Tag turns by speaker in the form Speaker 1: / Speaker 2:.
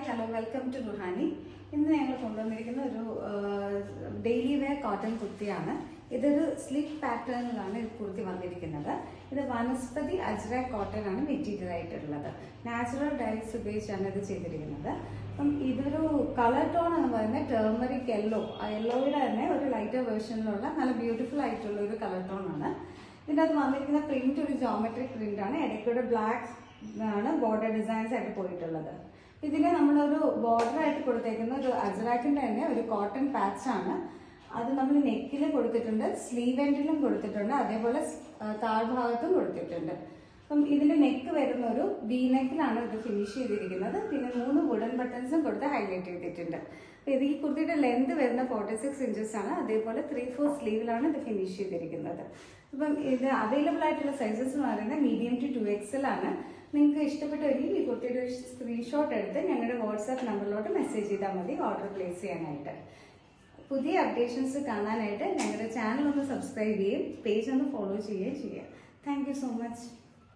Speaker 1: hello, welcome to Ruhani. ഇന്ന് ഞങ്ങൾ കൊണ്ടുവന്നിരിക്കുന്ന ഒരു ഡെയിലി വെയർ കോട്ടൺ കുർത്തിയാണ്. ഇതൊരു സ്ലിപ്പ് പാറ്റേണിലാണ് ഈ കുർത്തി വന്നിരിക്കുന്നത്. ഇത് വനസ്പതി അജ്രക് കോട്ടൺ ആണ് മെറ്റീരിയൽ ആയിട്ടുള്ളത്. നാച്ചുറൽ ഡൈസ് ഉപയോഗിച്ചാണ് ഇത് ചെയ്തിരിക്കുന്നത്. അപ്പം ഇതൊരു കളർ ടോൺ എന്ന് പറയുന്നത് ടേർമറിക് യെല്ലോ, ആ യെല്ലോയുടെ തന്നെ ഒരു ലൈറ്റർ വേർഷനിലുള്ള നല്ല ബ്യൂട്ടിഫുൾ ആയിട്ടുള്ള ഒരു കളർ ടോൺ ആണ്. ഇതിൻ്റെ അത് വന്നിരിക്കുന്ന പ്രിന്റ് ഒരു ജോമെട്രിക് പ്രിന്റ് ആണ്. ഇടയ്ക്കൂടെ ബ്ലാക്ക് ആണ് ബോർഡർ ഡിസൈൻസ് ആയിട്ട് പോയിട്ടുള്ളത്. ഇതിന് നമ്മളൊരു ബോർഡർ ആയിട്ട് കൊടുത്തേക്കുന്ന ഒരു അജ്രാക്കിന്റെ തന്നെ ഒരു കോട്ടൺ പാച്ച് ആണ്. അത് നമ്മൾ നെക്കിൽ കൊടുത്തിട്ടുണ്ട്, സ്ലീവ് എൻഡിലും കൊടുത്തിട്ടുണ്ട്, അതേപോലെ താഴ്ഭാഗത്തും കൊടുത്തിട്ടുണ്ട്. അപ്പം ഇതിന്റെ നെക്ക് വരുന്ന ഒരു വി നെക്കിലാണ് ഇത് ഫിനിഷ് ചെയ്തിരിക്കുന്നത്. പിന്നെ 3 വുഡൻ ബട്ടൺസും കൊടുത്ത് ഹൈലൈറ്റ് ചെയ്തിട്ടുണ്ട്. അപ്പൊ ഇത് ഈ കുർത്തിയുടെ ലെന്ത് വരുന്ന 46 ഇഞ്ചസ് ആണ്. അതേപോലെ 3/4 സ്ലീവിലാണ് ഇത് ഫിനിഷ് ചെയ്തിരിക്കുന്നത്. അപ്പം ഇത് അവൈലബിൾ ആയിട്ടുള്ള സൈസസ് എന്ന് പറയുന്നത് മീഡിയം ടു 2XL ആണ്. നിങ്ങൾക്ക് ഇഷ്ടപ്പെട്ടവരിൽ ഈ കുർത്തിയുടെ ഒരു സ്ക്രീൻഷോട്ട് എടുത്ത് ഞങ്ങളുടെ വാട്സാപ്പ് നമ്പറിലോട്ട് മെസ്സേജ് ചെയ്താൽ മതി ഓർഡർ പ്ലേസ് ചെയ്യാനായിട്ട്. പുതിയ അപ്ഡേഷൻസ് കാണാനായിട്ട് ഞങ്ങളുടെ ചാനൽ ഒന്ന് സബ്സ്ക്രൈബ് ചെയ്യുകയും പേജ് ഒന്ന് ഫോളോ ചെയ്യുകയും ചെയ്യുക. Thank you so much.